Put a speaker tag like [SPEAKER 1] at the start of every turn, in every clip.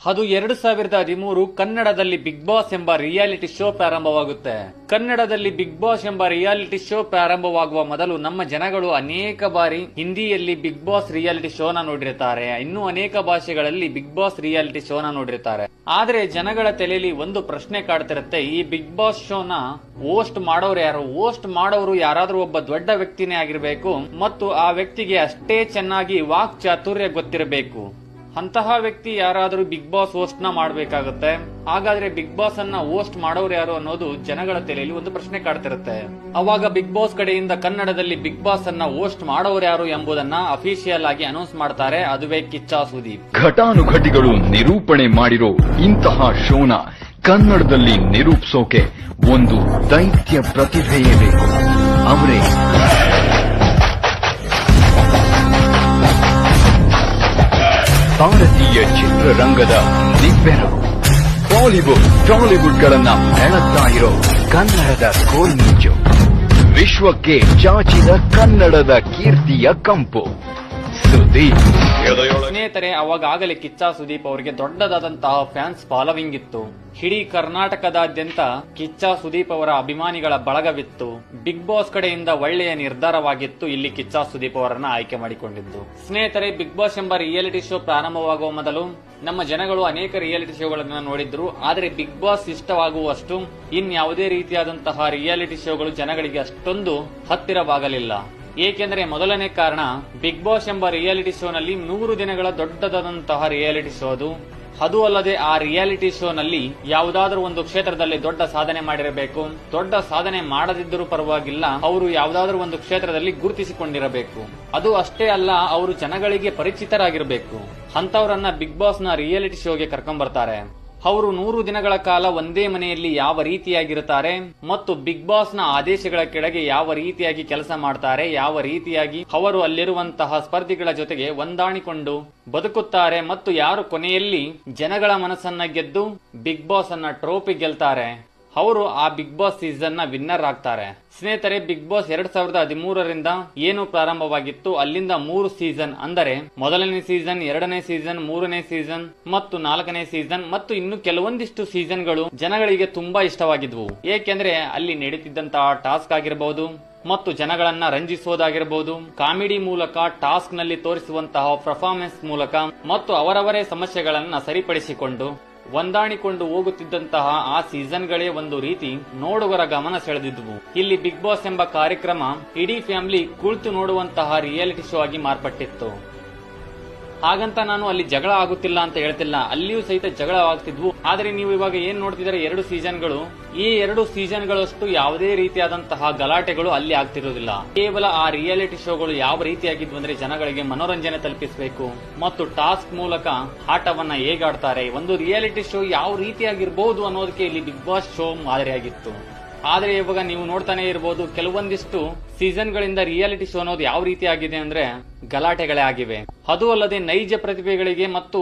[SPEAKER 1] ಅದು 2013 ಕನ್ನಡದಲ್ಲಿ big boss ಎಂಬ ರಿಯಾಲಿಟಿ ಶೋ ಪ್ರಾರಂಭವಾಗುತ್ತೆ. ಕನ್ನಡದಲ್ಲಿ ಬಿಗ್ ಬಾಸ್ ಎಂಬ ರಿಯಾಲಿಟಿ ಶೋ ಪ್ರಾರಂಭವಾಗುವ ಮೊದಲು ನಮ್ಮ ಜನಗಳು ಅನೇಕ ಬಾರಿ ಹಿಂದಿಯಲ್ಲಿ ಬಿಗ್ ಬಾಸ್ ರಿಯಾಲಿಟಿ ಶೋನ ನೋಡಿರ್ತಾರೆ, ಇನ್ನೂ ಅನೇಕ ಭಾಷೆಗಳಲ್ಲಿ ಬಿಗ್ ಬಾಸ್ ರಿಯಾಲಿಟಿ ಶೋನ ನೋಡಿರ್ತಾರೆ. ಆದ್ರೆ ಜನಗಳ ತಲೆಯಲ್ಲಿ ಒಂದು ಪ್ರಶ್ನೆ ಕಾಡ್ತಿರುತ್ತೆ, ಈ ಬಿಗ್ ಬಾಸ್ ಶೋನ ಹೋಸ್ಟ್ ಮಾಡೋರು ಯಾರು? ಹೋಸ್ಟ್ ಮಾಡೋರು ಯಾರಾದ್ರೂ ಒಬ್ಬ ದೊಡ್ಡ ವ್ಯಕ್ತಿನೇ ಆಗಿರ್ಬೇಕು ಮತ್ತು ಆ ವ್ಯಕ್ತಿಗೆ ಅಷ್ಟೇ ಚೆನ್ನಾಗಿ ವಾಕ್ ಚಾತುರ್ಯ ಗೊತ್ತಿರಬೇಕು. ಅಂತಹ ವ್ಯಕ್ತಿ ಯಾರಾದ್ರೂ ಬಿಗ್ ಬಾಸ್ ಹೋಸ್ಟ್ ನ ಮಾಡಬೇಕಾಗುತ್ತೆ. ಹಾಗಾದ್ರೆ ಬಿಗ್ ಬಾಸ್ ಅನ್ನ ಹೋಸ್ಟ್ ಮಾಡೋರು ಯಾರು ಅನ್ನೋದು ಜನಗಳ ತಲೆಯಲ್ಲಿ ಒಂದು ಪ್ರಶ್ನೆ ಕಾಡ್ತಿರುತ್ತೆ. ಅವಾಗ ಬಿಗ್ ಬಾಸ್ ಕಡೆಯಿಂದ ಕನ್ನಡದಲ್ಲಿ ಬಿಗ್ ಬಾಸ್ ಅನ್ನ ಹೋಸ್ಟ್ ಮಾಡೋರು ಯಾರು ಎಂಬುದನ್ನ ಅಫಿಷಿಯಲ್ ಆಗಿ ಅನೌನ್ಸ್ ಮಾಡ್ತಾರೆ. ಅದುವೇ ಕಿಚ್ಚ ಸುದೀಪ್.
[SPEAKER 2] ಘಟಾನುಘಟಿಗಳು ನಿರೂಪಣೆ ಮಾಡಿರೋ ಇಂತಹ ಶೋನ ಕನ್ನಡದಲ್ಲಿ ನಿರೂಪಿಸೋಕೆ ಒಂದು ದೈತ್ಯ ಪ್ರತಿಭೆಯೇ ಬೇಕು. ಅವರೇ ಭಾರತೀಯ ಚಿತ್ರರಂಗದ ದಿವ್ಯರು. ಬಾಲಿವುಡ್ ಟಾಲಿವುಡ್ ಗಳನ್ನ ಹೆಣತ್ತಾ ಇರೋ ಕನ್ನಡದ ಕೋಲ್ಮಿಂಚು. ವಿಶ್ವಕ್ಕೆ ಚಾಚಿದ ಕನ್ನಡದ ಕೀರ್ತಿಯ ಕಂಪು ಸುದೀಪ್.
[SPEAKER 1] ಸ್ನೇಹಿತರೆ, ಅವಾಗಲೇ ಕಿಚ್ಚ ಸುದೀಪ್ ಅವರಿಗೆ ದೊಡ್ಡದಾದಂತಹ ಫ್ಯಾನ್ಸ್ ಫಾಲೋವಿಂಗ್ ಇತ್ತು. ಇಡೀ ಕರ್ನಾಟಕದಾದ್ಯಂತ ಕಿಚ್ಚ ಸುದೀಪ್ ಅವರ ಅಭಿಮಾನಿಗಳ ಬಳಗವಿತ್ತು. ಬಿಗ್ ಬಾಸ್ ಕಡೆಯಿಂದ ಒಳ್ಳೆಯ ನಿರ್ಧಾರವಾಗಿತ್ತು ಇಲ್ಲಿ ಕಿಚ್ಚ ಸುದೀಪ್ ಅವರನ್ನ ಆಯ್ಕೆ ಮಾಡಿಕೊಂಡಿದ್ದು. ಸ್ನೇಹಿತರೆ, ಬಿಗ್ ಬಾಸ್ ಎಂಬ ರಿಯಾಲಿಟಿ ಶೋ ಪ್ರಾರಂಭವಾಗುವ ಮೊದಲು ನಮ್ಮ ಜನಗಳು ಅನೇಕ ರಿಯಾಲಿಟಿ ಶೋಗಳನ್ನ ನೋಡಿದ್ರು. ಆದರೆ ಬಿಗ್ ಬಾಸ್ ಇಷ್ಟವಾಗುವಷ್ಟು ಇನ್ಯಾವುದೇ ರೀತಿಯಾದಂತಹ ರಿಯಾಲಿಟಿ ಶೋಗಳು ಜನಗಳಿಗೆ ಅಷ್ಟೊಂದು ಹತ್ತಿರವಾಗಲಿಲ್ಲ. ಏಕೆಂದರೆ ಮೊದಲನೇ ಕಾರಣ, ಬಿಗ್ ಬಾಸ್ ಎಂಬ ರಿಯಾಲಿಟಿ ಶೋನಲ್ಲಿ 100 ದಿನಗಳ ದೊಡ್ಡದಾದಂತಹ ರಿಯಾಲಿಟಿ ಶೋ ಅದು. ಅದು ಅಲ್ಲದೆ ಆ ರಿಯಾಲಿಟಿ ಶೋನಲ್ಲಿ ಯಾವುದಾದ್ರೂ ಒಂದು ಕ್ಷೇತ್ರದಲ್ಲಿ ದೊಡ್ಡ ಸಾಧನೆ ಮಾಡಿರಬೇಕು. ದೊಡ್ಡ ಸಾಧನೆ ಮಾಡದಿದ್ದರೂ ಪರವಾಗಿಲ್ಲ, ಅವರು ಯಾವುದಾದ್ರೂ ಒಂದು ಕ್ಷೇತ್ರದಲ್ಲಿ ಗುರುತಿಸಿಕೊಂಡಿರಬೇಕು. ಅದು ಅಷ್ಟೇ ಅಲ್ಲ, ಅವರು ಜನಗಳಿಗೆ ಪರಿಚಿತರಾಗಿರಬೇಕು. ಅಂತವರನ್ನ ಬಿಗ್ ಬಾಸ್ ನ ರಿಯಾಲಿಟಿ ಶೋಗೆ ಕರ್ಕೊಂಡ್ ಬರ್ತಾರೆ. ಅವರು 100 ದಿನಗಳ ಕಾಲ ಒಂದೇ ಮನೆಯಲ್ಲಿ ಯಾವ ರೀತಿಯಾಗಿರುತ್ತಾರೆ ಮತ್ತು ಬಿಗ್ ಬಾಸ್ ನ ಆದೇಶಗಳ ಕೆಳಗೆ ಯಾವ ರೀತಿಯಾಗಿ ಕೆಲಸ ಮಾಡ್ತಾರೆ, ಯಾವ ರೀತಿಯಾಗಿ ಅವರು ಅಲ್ಲಿರುವಂತಹ ಸ್ಪರ್ಧಿಗಳ ಜೊತೆಗೆ ಹೊಂದಾಣಿಕೊಂಡು ಬದುಕುತ್ತಾರೆ ಮತ್ತು ಯಾರು ಕೊನೆಯಲ್ಲಿ ಜನಗಳ ಮನಸ್ಸನ್ನ ಗೆದ್ದು ಬಿಗ್ ಬಾಸ್ ಅನ್ನ ಟ್ರೋಫಿ ಗೆಲ್ತಾರೆ, ಅವರು ಆ ಬಿಗ್ ಬಾಸ್ ಸೀಸನ್ ನ ವಿನ್ನರ್ ಆಗ್ತಾರೆ. ಸ್ನೇಹಿತರೆ, ಬಿಗ್ ಬಾಸ್ 2013ರಿಂದ ಏನು ಪ್ರಾರಂಭವಾಗಿತ್ತು, ಅಲ್ಲಿಂದ 3 ಸೀಸನ್ ಅಂದರೆ ಮೊದಲನೇ ಸೀಸನ್, 2ನೇ ಸೀಸನ್, 3ನೇ ಸೀಸನ್ ಮತ್ತು 4ನೇ ಸೀಸನ್ ಮತ್ತು ಇನ್ನು ಕೆಲವೊಂದಿಷ್ಟು ಸೀಸನ್ಗಳು ಜನಗಳಿಗೆ ತುಂಬಾ ಇಷ್ಟವಾಗಿದ್ವು. ಏಕೆಂದ್ರೆ ಅಲ್ಲಿ ನಡೀತಿದ್ದಂತಹ ಟಾಸ್ಕ್ ಆಗಿರಬಹುದು ಮತ್ತು ಜನಗಳನ್ನ ರಂಜಿಸೋದಾಗಿರಬಹುದು, ಕಾಮಿಡಿ ಮೂಲಕ, ಟಾಸ್ಕ್ ನಲ್ಲಿ ತೋರಿಸುವಂತಹ ಪರ್ಫಾರ್ಮೆನ್ಸ್ ಮೂಲಕ ಮತ್ತು ಅವರವರೇ ಸಮಸ್ಯೆಗಳನ್ನ ಸರಿಪಡಿಸಿಕೊಂಡು ಹೊಂದಾಣಿಕೊಂಡು ಹೋಗುತ್ತಿದ್ದಂತಹ ಆ ಸೀಸನ್ಗಳೇ ಒಂದು ರೀತಿ ನೋಡುಗರ ಗಮನ ಸೆಳೆದಿದ್ವು. ಇಲ್ಲಿ ಬಿಗ್ ಬಾಸ್ ಎಂಬ ಕಾರ್ಯಕ್ರಮ ಇಡೀ ಫ್ಯಾಮಿಲಿ ಕುಳಿತು ನೋಡುವಂತಹ ರಿಯಾಲಿಟಿ ಶೋ ಆಗಿ ಮಾರ್ಪಟ್ಟಿತ್ತು. ಹಾಗಂತ ನಾನು ಅಲ್ಲಿ ಜಗಳ ಆಗುತ್ತಿಲ್ಲ ಅಂತ ಹೇಳ್ತಿಲ್ಲ, ಅಲ್ಲಿಯೂ ಸಹಿತ ಜಗಳ ಆಗ್ತಿದ್ವು. ಆದ್ರೆ ನೀವು ಇವಾಗ ಏನ್ ನೋಡ್ತಿದ್ದಾರೆ, 2 ಸೀಸನ್ಗಳು, ಈ 2 ಸೀಸನ್ಗಳಷ್ಟು ಯಾವುದೇ ರೀತಿಯಾದಂತಹ ಗಲಾಟೆಗಳು ಅಲ್ಲಿ ಆಗ್ತಿರೋದಿಲ್ಲ. ಕೇವಲ ಆ ರಿಯಾಲಿಟಿ ಶೋಗಳು ಯಾವ ರೀತಿಯಾಗಿದ್ವು ಅಂದ್ರೆ ಜನಗಳಿಗೆ ಮನೋರಂಜನೆ ತಲುಪಿಸಬೇಕು ಮತ್ತು ಟಾಸ್ಕ್ ಮೂಲಕ ಆಟವನ್ನ ಹೇಗಾಡ್ತಾರೆ, ಒಂದು ರಿಯಾಲಿಟಿ ಶೋ ಯಾವ ರೀತಿಯಾಗಿರ್ಬಹುದು ಅನ್ನೋದಕ್ಕೆ ಇಲ್ಲಿ ಬಿಗ್ ಬಾಸ್ ಶೋ ಮಾದರಿಯಾಗಿತ್ತು. ಆದ್ರೆ ಇವಾಗ ನೀವು ನೋಡ್ತಾನೆ ಇರಬಹುದು, ಕೆಲವೊಂದಿಷ್ಟು ಸೀಸನ್ಗಳಿಂದ ರಿಯಾಲಿಟಿ ಶೋ ಅನ್ನೋದು ಯಾವ ರೀತಿ ಆಗಿದೆ ಅಂದ್ರೆ ಗಲಾಟೆಗಳೇ ಆಗಿವೆ. ಅದು ಅಲ್ಲದೆ ನೈಜ ಪ್ರತಿಭೆಗಳಿಗೆ ಮತ್ತು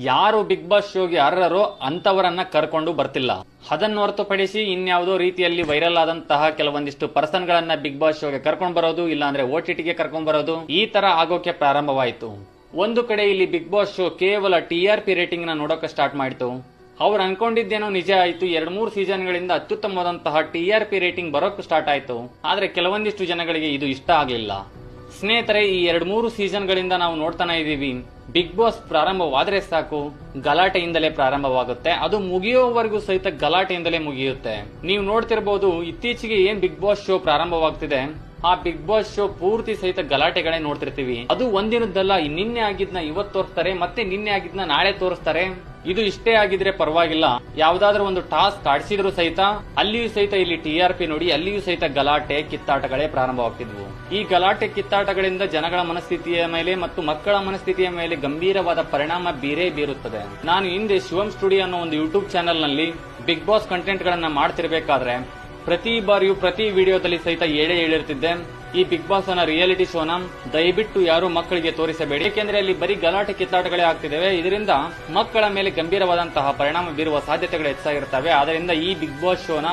[SPEAKER 1] ಯಾರು ಬಿಗ್ ಬಾಸ್ ಶೋಗೆ ಅರ್ಹರೋ ಅಂತವರನ್ನ ಕರ್ಕೊಂಡು ಬರ್ತಿಲ್ಲ. ಅದನ್ನು ಹೊರತುಪಡಿಸಿ ಇನ್ಯಾವುದೋ ರೀತಿಯಲ್ಲಿ ವೈರಲ್ ಆದಂತಹ ಕೆಲವೊಂದಿಷ್ಟು ಪರ್ಸನ್ ಗಳನ್ನ ಬಿಗ್ ಬಾಸ್ ಶೋಗೆ ಕರ್ಕೊಂಡ್ ಬರೋದು, ಇಲ್ಲಾಂದ್ರೆ OTTಗೆ ಕರ್ಕೊಂಡ್ ಬರೋದು, ಈ ತರ ಆಗೋಕೆ ಪ್ರಾರಂಭವಾಯಿತು. ಒಂದು ಕಡೆ ಇಲ್ಲಿ ಬಿಗ್ ಬಾಸ್ ಶೋ ಕೇವಲ TRP ರೇಟಿಂಗ್ ನ ನೋಡೋಕೆ ಸ್ಟಾರ್ಟ್ ಮಾಡಿತು. ಅವ್ರು ಅನ್ಕೊಂಡಿದ್ದೇನೋ ನಿಜ ಆಯ್ತು, 2-3 ಸೀಸನ್ಗಳಿಂದ ಅತ್ಯುತ್ತಮವಾದಂತಹ TRP ರೇಟಿಂಗ್ ಬರೋಕ್ ಸ್ಟಾರ್ಟ್ ಆಯ್ತು. ಆದ್ರೆ ಕೆಲವೊಂದಿಷ್ಟು ಜನಗಳಿಗೆ ಇದು ಇಷ್ಟ ಆಗ್ಲಿಲ್ಲ. ಸ್ನೇಹಿತರೆ, ಈ 2-3 ಸೀಸನ್ಗಳಿಂದ ನಾವು ನೋಡ್ತಾನೆ ಇದೀವಿ, ಬಿಗ್ ಬಾಸ್ ಪ್ರಾರಂಭವಾದ್ರೆ ಸಾಕು ಗಲಾಟೆಯಿಂದಲೇ ಪ್ರಾರಂಭವಾಗುತ್ತೆ. ಅದು ಮುಗಿಯೋವರೆಗೂ ಸಹಿತ ಗಲಾಟೆಯಿಂದಲೇ ಮುಗಿಯುತ್ತೆ. ನೀವು ನೋಡ್ತಿರ್ಬಹುದು, ಇತ್ತೀಚೆಗೆ ಏನ್ ಬಿಗ್ ಬಾಸ್ ಶೋ ಪ್ರಾರಂಭವಾಗ್ತಿದೆ, ಆ ಬಿಗ್ ಬಾಸ್ ಶೋ ಪೂರ್ತಿ ಸಹಿತ ಗಲಾಟೆಗಳೇ ನೋಡ್ತಿರ್ತೀವಿ. ಅದು ಒಂದಿನದ್ದಲ್ಲ, ನಿನ್ನೆ ಆಗಿದ್ನ ಇವತ್ತು ತೋರಿಸ್ತಾರೆ, ಮತ್ತೆ ನಿನ್ನೆ ಆಗಿದ್ನ ನಾಳೆ ತೋರಿಸ್ತಾರೆ. ಇದು ಇಷ್ಟೇ ಆಗಿದ್ರೆ ಪರವಾಗಿಲ್ಲ, ಯಾವ್ದಾದ್ರೂ ಒಂದು ಟಾಸ್ಕ್ ಆಡಿಸಿದ್ರು ಸಹಿತ ಅಲ್ಲಿಯೂ ಸಹಿತ ಇಲ್ಲಿ TRP ನೋಡಿ, ಅಲ್ಲಿಯೂ ಸಹಿತ ಗಲಾಟೆ ಕಿತ್ತಾಟಗಳೇ ಪ್ರಾರಂಭವಾಗ್ತಿದ್ವು. ಈ ಗಲಾಟೆ ಕಿತ್ತಾಟಗಳಿಂದ ಜನಗಳ ಮನಸ್ಥಿತಿಯ ಮೇಲೆ ಮತ್ತು ಮಕ್ಕಳ ಮನಸ್ಥಿತಿಯ ಮೇಲೆ ಗಂಭೀರವಾದ ಪರಿಣಾಮ ಬೀರುತ್ತದೆ. ನಾನು ಹಿಂದೆ ಶಿವಂ ಸ್ಟುಡಿಯೋ ಅನ್ನೋ ಒಂದು ಯೂಟ್ಯೂಬ್ ಚಾನೆಲ್ ನಲ್ಲಿ ಬಿಗ್ ಬಾಸ್ ಕಂಟೆಂಟ್ ಗಳನ್ನ ಮಾಡ್ತಿರ್ಬೇಕಾದ್ರೆ ಪ್ರತಿ ಬಾರಿಯೂ ಪ್ರತಿ ವಿಡಿಯೋದಲ್ಲಿ ಸಹಿತ ಹೇಳಿರ್ತಿದ್ದೆ, ಈ ಬಿಗ್ ಬಾಸ್ ಅನ್ನ ರಿಯಾಲಿಟಿ ಶೋನ ದಯವಿಟ್ಟು ಯಾರು ಮಕ್ಕಳಿಗೆ ತೋರಿಸಬೇಡಿ, ಏಕೆಂದ್ರೆ ಅಲ್ಲಿ ಬರೀ ಗಲಾಟೆ ಕಿತ್ತಾಟಗಳೇ ಆಗ್ತಿದ್ದೇವೆ. ಇದರಿಂದ ಮಕ್ಕಳ ಮೇಲೆ ಗಂಭೀರವಾದಂತಹ ಪರಿಣಾಮ ಬೀರುವ ಸಾಧ್ಯತೆಗಳು ಹೆಚ್ಚಾಗಿರ್ತವೆ. ಆದ್ದರಿಂದ ಈ ಬಿಗ್ ಬಾಸ್ ಶೋನ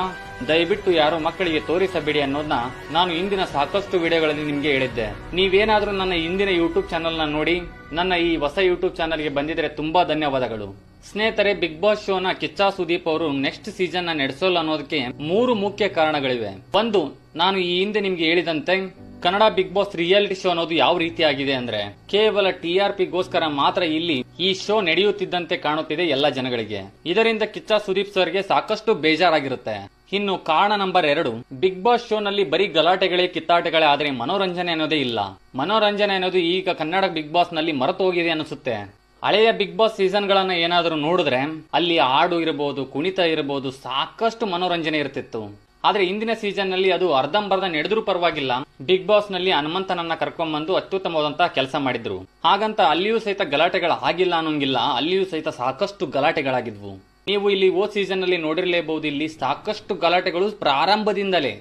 [SPEAKER 1] ದಯವಿಟ್ಟು ಯಾರು ಮಕ್ಕಳಿಗೆ ತೋರಿಸಬೇಡಿ ಅನ್ನೋದನ್ನ ನಾನು ಇಂದಿನ ಸಾಕಷ್ಟು ವಿಡಿಯೋಗಳಲ್ಲಿ ನಿಮ್ಗೆ ಹೇಳಿದ್ದೆ. ನೀವೇನಾದ್ರೂ ನನ್ನ ಇಂದಿನ ಯೂಟ್ಯೂಬ್ ಚಾನೆಲ್ ನ ನೋಡಿ ನನ್ನ ಈ ಹೊಸ ಯೂಟ್ಯೂಬ್ ಚಾನೆಲ್ಗೆ ಬಂದಿದ್ರೆ ತುಂಬಾ ಧನ್ಯವಾದಗಳು. ಸ್ನೇಹಿತರೆ, ಬಿಗ್ ಬಾಸ್ ಶೋನ ಕಿಚ್ಚ ಸುದೀಪ್ ಅವರು ನೆಕ್ಸ್ಟ್ ಸೀಸನ್ ನ ನಡೆಸೋಲ್ಲ ಅನ್ನೋದಕ್ಕೆ 3 ಮುಖ್ಯ ಕಾರಣಗಳಿವೆ. ಒಂದು, ನಾನು ಈ ಹಿಂದೆ ನಿಮ್ಗೆ ಹೇಳಿದಂತೆ Kannada Bigg Boss reality show ಅನ್ನೋದು ಯಾವ ರೀತಿಯಾಗಿದೆ ಅಂದ್ರೆ ಕೇವಲ TRP ಗೋಸ್ಕರ ಮಾತ್ರ ಇಲ್ಲಿ ಈ ಶೋ ನಡೆಯುತ್ತಿದ್ದಂತೆ ಕಾಣುತ್ತಿದೆ ಎಲ್ಲ ಜನಗಳಿಗೆ. ಇದರಿಂದ ಕಿಚ್ಚ ಸುದೀಪ್ ಸರ್ಗೆ ಸಾಕಷ್ಟು ಬೇಜಾರಾಗಿರುತ್ತೆ. ಇನ್ನು ಕಾರಣ ನಂಬರ್ 2, ಬಿಗ್ ಬಾಸ್ ಶೋ ನಲ್ಲಿ ಬರೀ ಗಲಾಟೆಗಳೇ ಕಿತ್ತಾಟಗಳೇ ಆದರೆ ಮನೋರಂಜನೆ ಅನ್ನೋದೇ ಇಲ್ಲ. ಮನೋರಂಜನೆ ಅನ್ನೋದು ಈಗ ಕನ್ನಡ ಬಿಗ್ ಬಾಸ್ ನಲ್ಲಿ ಮರೆತು ಹೋಗಿದೆ ಅನಿಸುತ್ತೆ. ಹಳೆಯ ಬಿಗ್ ಬಾಸ್ ಸೀಸನ್ ಗಳನ್ನ ಏನಾದ್ರೂ ನೋಡಿದ್ರೆ ಅಲ್ಲಿ ಹಾಡು ಇರಬಹುದು, ಕುಣಿತ ಇರಬಹುದು, ಸಾಕಷ್ಟು ಮನೋರಂಜನೆ ಇರ್ತಿತ್ತು. ಆದ್ರೆ ಇಂದಿನ ಸೀಸನ್ ನಲ್ಲಿ ಅದು ಅರ್ಧಂಬರ್ಧ ನಡೆದ್ರೂ ಪರವಾಗಿಲ್ಲ. ಬಿಗ್ ಬಾಸ್ ನಲ್ಲಿ ಹನುಮಂತನನ್ನ ಕರ್ಕೊಂಡ್ಬಂದು ಅತ್ಯುತ್ತಮವಾದಂತಹ ಕೆಲಸ ಮಾಡಿದ್ರು. ಹಾಗಂತ ಅಲ್ಲಿಯೂ ಸಹಿತ ಗಲಾಟೆಗಳು ಆಗಿಲ್ಲ ಅನ್ನೋಂಗಿಲ್ಲ, ಅಲ್ಲಿಯೂ ಸಹಿತ ಸಾಕಷ್ಟು ಗಲಾಟೆಗಳಾಗಿದ್ವು. ನೀವು ಇಲ್ಲಿ ಓ ಸೀಸನ್ ನಲ್ಲಿ ನೋಡಿರ್ಲೇಬಹುದು, ಇಲ್ಲಿ ಸಾಕಷ್ಟು ಗಲಾಟೆಗಳು ಪ್ರಾರಂಭದಿಂದಲೇ.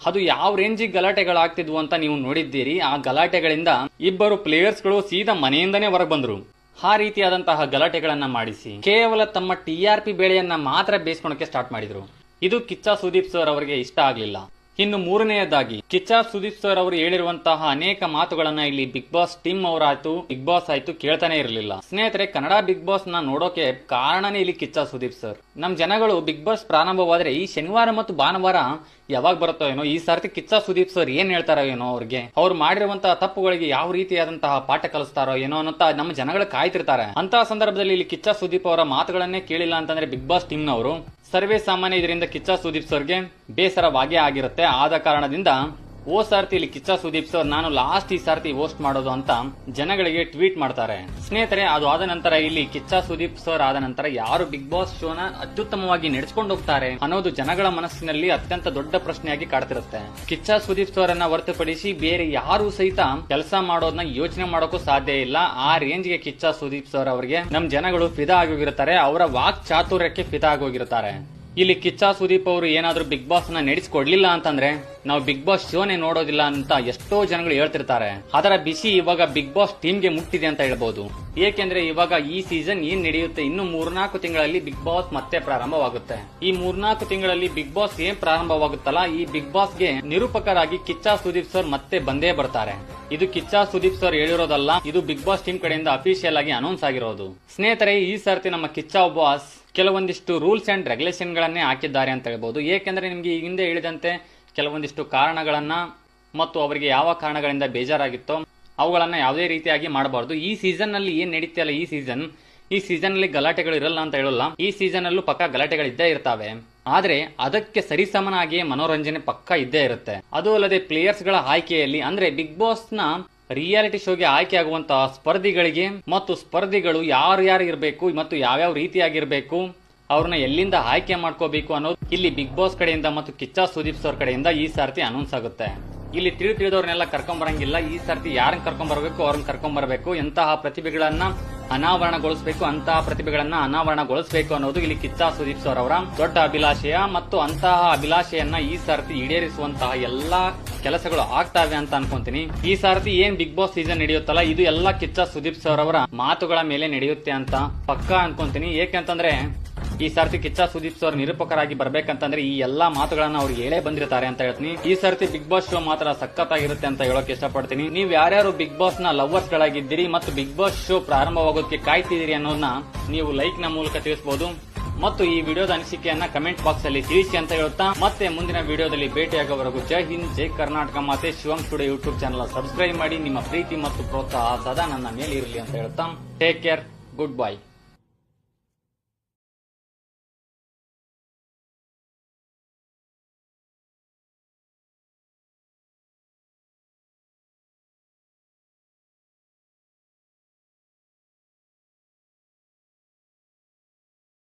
[SPEAKER 1] ಅದು ಯಾವ ರೇಂಜಿಗೆ ಗಲಾಟೆಗಳಾಗ್ತಿದ್ವು ಅಂತ ನೀವು ನೋಡಿದ್ದೀರಿ. ಆ ಗಲಾಟೆಗಳಿಂದ ಇಬ್ಬರು ಪ್ಲೇಯರ್ಸ್ಗಳು ಸೀದಾ ಮನೆಯಿಂದನೇ ಹೊರಗೆ ಬಂದ್ರು. ಆ ರೀತಿಯಾದಂತಹ ಗಲಾಟೆಗಳನ್ನ ಮಾಡಿಸಿ ಕೇವಲ ತಮ್ಮ TRP ಬೇಳೆಯನ್ನ ಮಾತ್ರ ಬೇಯಿಸ್ಕೊಳಕ್ಕೆ ಸ್ಟಾರ್ಟ್ ಮಾಡಿದ್ರು. ಇದು ಕಿಚ್ಚ ಸುದೀಪ್ ಸರ್ ಅವರಿಗೆ ಇಷ್ಟ ಆಗ್ಲಿಲ್ಲ. ಇನ್ನು ಮೂರನೆಯದಾಗಿ ಕಿಚ್ಚ ಸುದೀಪ್ ಸರ್ ಅವರು ಹೇಳಿರುವಂತಹ ಅನೇಕ ಮಾತುಗಳನ್ನ ಇಲ್ಲಿ ಬಿಗ್ ಬಾಸ್ ಟೀಮ್ ಅವರಾಯ್ತು, ಬಿಗ್ ಬಾಸ್ ಆಯ್ತು ಕೇಳ್ತಾನೆ ಇರಲಿಲ್ಲ. ಸ್ನೇಹಿತರೆ, ಕನ್ನಡ ಬಿಗ್ ಬಾಸ್ ನ ನೋಡೋಕೆ ಕಾರಣನೇ ಇಲ್ಲಿ ಕಿಚ್ಚ ಸುದೀಪ್ ಸರ್. ನಮ್ ಜನಗಳು ಬಿಗ್ ಬಾಸ್ ಪ್ರಾರಂಭವಾದ್ರೆ ಈ ಶನಿವಾರ ಮತ್ತು ಭಾನುವಾರ ಯಾವಾಗ ಬರುತ್ತೋ ಏನೋ, ಈ ಸರ್ತಿ ಕಿಚ್ಚ ಸುದೀಪ್ ಸರ್ ಏನ್ ಹೇಳ್ತಾರೋ ಏನೋ, ಅವ್ರಿಗೆ ಅವ್ರು ಮಾಡಿರುವಂತಹ ತಪ್ಪುಗಳಿಗೆ ಯಾವ ರೀತಿಯಾದಂತಹ ಪಾಠ ಕಲಿಸ್ತಾರೋ ಏನೋ ಅನ್ನೋ ನಮ್ಮ ಜನಗಳು ಕಾಯ್ತಿರ್ತಾರೆ. ಅಂತಹ ಸಂದರ್ಭದಲ್ಲಿ ಇಲ್ಲಿ ಕಿಚ್ಚ ಸುದೀಪ್ ಅವರ ಮಾತುಗಳನ್ನೇ ಕೇಳಿಲ್ಲ ಅಂತಂದ್ರೆ ಬಿಗ್ ಬಾಸ್ ಟೀಮ್ ನವರು ಸರ್ವೇ ಸಾಮಾನ್ಯ ಇದರಿಂದ ಕಿಚ್ಚ ಸುದೀಪ್ ಸರ್ಗೆ ಬೇಸರವಾಗೇ ಆಗಿರುತ್ತೆ. ಆದ ಕಾರಣದಿಂದ ಓ ಸರ್ತಿ ಇಲ್ಲಿ ಕಿಚ್ಚ ಸುದೀಪ್ ಸರ್ ನಾನು ಲಾಸ್ಟ್ ಈ ಸರ್ತಿ ಹೋಸ್ಟ್ ಮಾಡೋದು ಅಂತ ಜನಗಳಿಗೆ ಟ್ವೀಟ್ ಮಾಡ್ತಾರೆ. ಸ್ನೇಹಿತರೆ, ಅದು ಆದ ನಂತರ ಇಲ್ಲಿ ಕಿಚ್ಚ ಸುದೀಪ್ ಸರ್ ಆದ ನಂತರ ಯಾರು ಬಿಗ್ ಬಾಸ್ ಶೋನ ಅತ್ಯುತ್ತಮವಾಗಿ ನಡೆಸಿಕೊಂಡು ಹೋಗ್ತಾರೆ ಅನ್ನೋದು ಜನಗಳ ಮನಸ್ಸಿನಲ್ಲಿ ಅತ್ಯಂತ ದೊಡ್ಡ ಪ್ರಶ್ನೆಯಾಗಿ ಕಾಡ್ತಿರುತ್ತೆ. ಕಿಚ್ಚ ಸುದೀಪ್ ಸರ್ ಅನ್ನ ಹೊರತುಪಡಿಸಿ ಬೇರೆ ಯಾರು ಸಹಿತ ಕೆಲಸ ಮಾಡೋದನ್ನ ಯೋಚನೆ ಮಾಡೋಕ್ಕೂ ಸಾಧ್ಯ ಇಲ್ಲ. ಆ ರೇಂಜ್ಗೆ ಕಿಚ್ಚ ಸುದೀಪ್ ಸರ್ ಅವರಿಗೆ ನಮ್ ಜನಗಳು ಫಿದಾ ಆಗಿ ಹೋಗಿರ್ತಾರೆ. ಅವರ ವಾಕ್ ಚಾತುರ್ಯಕ್ಕೆ ಫಿದಾ ಆಗಿ ಹೋಗಿರ್ತಾರೆ. ಇಲ್ಲಿ ಕಿಚ್ಚ ಸುದೀಪ್ ಅವರು ಏನಾದ್ರೂ ಬಿಗ್ ಬಾಸ್ ನ ನಡೆಸಿಕೊಡ್ಲಿಲ್ಲ ಅಂತಂದ್ರೆ ನಾವು ಬಿಗ್ ಬಾಸ್ ಶೋನೇ ನೋಡೋದಿಲ್ಲ ಅಂತ ಎಷ್ಟೋ ಜನಗಳು ಹೇಳ್ತಿರ್ತಾರೆ. ಅದರ ಬಿಸಿ ಇವಾಗ ಬಿಗ್ ಬಾಸ್ ಟೀಮ್ಗೆ ಮುಟ್ಟಿದೆ ಅಂತ ಹೇಳ್ಬಹುದು. ಏಕೆಂದ್ರೆ ಇವಾಗ ಈ ಸೀಸನ್ ಏನ್ ನಡೆಯುತ್ತೆ, ಇನ್ನು 3-4 ತಿಂಗಳಲ್ಲಿ ಬಿಗ್ ಬಾಸ್ ಮತ್ತೆ ಪ್ರಾರಂಭವಾಗುತ್ತೆ. ಈ 3-4 ತಿಂಗಳಲ್ಲಿ ಬಿಗ್ ಬಾಸ್ ಏನ್ ಪ್ರಾರಂಭವಾಗುತ್ತಲ್ಲ, ಈ ಬಿಗ್ ಬಾಸ್ಗೆ ನಿರೂಪಕರಾಗಿ ಕಿಚ್ಚ ಸುದೀಪ್ ಸರ್ ಮತ್ತೆ ಬಂದೇ ಬರ್ತಾರೆ. ಇದು ಕಿಚ್ಚ ಸುದೀಪ್ ಸರ್ ಹೇಳಿರೋದಲ್ಲ, ಇದು ಬಿಗ್ ಬಾಸ್ ಟೀಮ್ ಕಡೆಯಿಂದ ಅಫಿಷಿಯಲ್ ಆಗಿ ಅನೌನ್ಸ್ ಆಗಿರೋದು. ಸ್ನೇಹಿತರೆ, ಈ ಸರ್ತಿ ನಮ್ಮ ಕಿಚ್ಚ ಬಾಸ್ ಕೆಲವೊಂದಿಷ್ಟು ರೂಲ್ಸ್ ಅಂಡ್ ರೆಗ್ಯುಲೇಷನ್ ಗಳನ್ನೇ ಹಾಕಿದ್ದಾರೆ ಅಂತ ಹೇಳ್ಬಹುದು. ಏಕೆಂದ್ರೆ ನಿಮ್ಗೆ ಈ ಹಿಂದೆ ಹೇಳಿದಂತೆ ಕೆಲವೊಂದಿಷ್ಟು ಕಾರಣಗಳನ್ನ ಮತ್ತು ಅವರಿಗೆ ಯಾವ ಕಾರಣಗಳಿಂದ ಬೇಜಾರಾಗಿತ್ತೋ ಅವುಗಳನ್ನ ಯಾವುದೇ ರೀತಿಯಾಗಿ ಮಾಡಬಾರ್ದು. ಈ ಸೀಸನ್ ನಲ್ಲಿ ಏನ್ ನಡೀತಿಯಲ್ಲ, ಈ ಸೀಸನ್ ಅಲ್ಲಿ ಗಲಾಟೆಗಳು ಇರಲ್ಲ ಅಂತ ಹೇಳಲ್ಲ. ಈ ಸೀಸನ್ ಅಲ್ಲೂ ಪಕ್ಕ ಗಲಾಟೆಗಳು ಇದ್ದೇ ಇರ್ತಾವೆ. ಆದ್ರೆ ಅದಕ್ಕೆ ಸರಿಸಮನಾಗಿಯೇ ಮನೋರಂಜನೆ ಪಕ್ಕ ಇದ್ದೇ ಇರುತ್ತೆ. ಅದು ಅಲ್ಲದೆ ಪ್ಲೇಯರ್ಸ್ ಗಳ ಆಯ್ಕೆಯಲ್ಲಿ ಅಂದ್ರೆ ಬಿಗ್ ಬಾಸ್ ನ ರಿಯಾಲಿಟಿ ಶೋಗೆ ಆಯ್ಕೆ ಆಗುವಂತಹ ಸ್ಪರ್ಧಿಗಳಿಗೆ ಮತ್ತು ಸ್ಪರ್ಧಿಗಳು ಯಾರು ಇರಬೇಕು ಮತ್ತು ಯಾವ್ಯಾವ ರೀತಿಯಾಗಿರ್ಬೇಕು, ಅವ್ರನ್ನ ಎಲ್ಲಿಂದ ಆಯ್ಕೆ ಮಾಡ್ಕೋಬೇಕು ಅನ್ನೋದು ಇಲ್ಲಿ ಬಿಗ್ ಬಾಸ್ ಕಡೆಯಿಂದ ಮತ್ತು ಕಿಚ್ಚ ಸುದೀಪ್ ಸರ್ ಕಡೆಯಿಂದ ಈ ಸರ್ತಿ ಅನೌನ್ಸ್ ಆಗುತ್ತೆ. ಇಲ್ಲಿ ತಿಳಿದವ್ರನ್ನೆಲ್ಲ ಕರ್ಕೊಂಡ್ ಬರಂಗಿಲ್ಲ. ಈ ಸರ್ತಿ ಯಾರನ್ನ ಕರ್ಕೊಂಡ್ ಬರಬೇಕು ಅವ್ರನ್ನ ಕರ್ಕೊಂಡ್ ಬರಬೇಕು. ಎಂತಹ ಪ್ರತಿಭೆಗಳನ್ನ ಅನಾವರಣಗೊಳಿಸಬೇಕು, ಅಂತಹ ಪ್ರತಿಭೆಗಳನ್ನ ಅನಾವರಣಗೊಳಿಸಬೇಕು ಅನ್ನೋದು ಇಲ್ಲಿ ಕಿಚ್ಚ ಸುದೀಪ್ ಸರ್ ಅವರ ದೊಡ್ಡ ಅಭಿಲಾಷೆಯ. ಮತ್ತು ಅಂತಹ ಅಭಿಲಾಷೆಯನ್ನ ಈ ಸರ್ತಿ ಈಡೇರಿಸುವಂತಹ ಎಲ್ಲಾ ಕೆಲಸಗಳು ಆಗ್ತಾವೆ ಅಂತ ಅನ್ಕೊಂತೀನಿ. ಈ ಸರ್ತಿ ಏನ್ ಬಿಗ್ ಬಾಸ್ ಸೀಸನ್ ನಡೆಯುತ್ತಲ್ಲ, ಇದು ಎಲ್ಲಾ ಕಿಚ್ಚ ಸುದೀಪ್ ಸರ್ ಅವರ ಮಾತುಗಳ ಮೇಲೆ ನಡೆಯುತ್ತೆ ಅಂತ ಪಕ್ಕಾ ಅನ್ಕೊಂತೀನಿ. ಏಕೆಂತಂದ್ರೆ ಈ ಸರ್ತಿ ಕಿಚ್ಚ ಸುದೀಪ್ ಸರ್ ನಿರೂಪಕರಾಗಿ ಬರ್ಬೇಕಂತಂದ್ರೆ ಈ ಎಲ್ಲಾ ಮಾತುಗಳನ್ನ ಅವ್ರು ಹೇಳೇ ಬಂದಿರ್ತಾರೆ ಅಂತ ಹೇಳ್ತೀನಿ. ಈ ಸರ್ತಿ ಬಿಗ್ ಬಾಸ್ ಶೋ ಮಾತ್ರ ಸಖತ್ತಾಗಿರುತ್ತೆ ಅಂತ ಹೇಳೋಕೆ ಇಷ್ಟಪಡ್ತೀನಿ. ನೀವು ಯಾರ್ಯಾರು ಬಿಗ್ ಬಾಸ್ ನ ಲವರ್ಸ್ ಗಳಾಗಿದ್ದೀರಿ ಮತ್ತು ಬಿಗ್ ಬಾಸ್ ಶೋ ಪ್ರಾರಂಭವಾಗೋದಕ್ಕೆ ಕಾಯ್ತಿದ್ದೀರಿ ಅನ್ನೋದನ್ನ ನೀವು ಲೈಕ್ ನ ಮೂಲಕ ತಿಳಿಸಬಹುದು. ಮತ್ತು ಈ ವಿಡಿಯೋದ ಅನಿಸಿಕೆಯನ್ನ ಕಮೆಂಟ್ ಬಾಕ್ಸ್ ಅಲ್ಲಿ ತಿಳಿಸಿ ಅಂತ ಹೇಳುತ್ತಾ ಮತ್ತೆ ಮುಂದಿನ ವಿಡಿಯೋದಲ್ಲಿ ಭೇಟಿಯಾಗುವವರೆಗೂ ಜೈ ಹಿಂದ್, ಜೈ ಕರ್ನಾಟಕ. ಮತ್ತೆ ಶಿವಂ ಸ್ಟುಡಿಯೋ ಯೂಟ್ಯೂಬ್ ಚಾನಲ್ ಸಬ್ಸ್ಕ್ರೈಬ್ ಮಾಡಿ. ನಿಮ್ಮ ಪ್ರೀತಿ ಮತ್ತು ಪ್ರೋತ್ಸಾಹ ಸದಾ ನನ್ನ ಮೇಲೆ ಇರಲಿ ಅಂತ ಹೇಳುತ್ತಾ ಟೇಕ್ ಕೇರ್, ಗುಡ್ ಬೈ.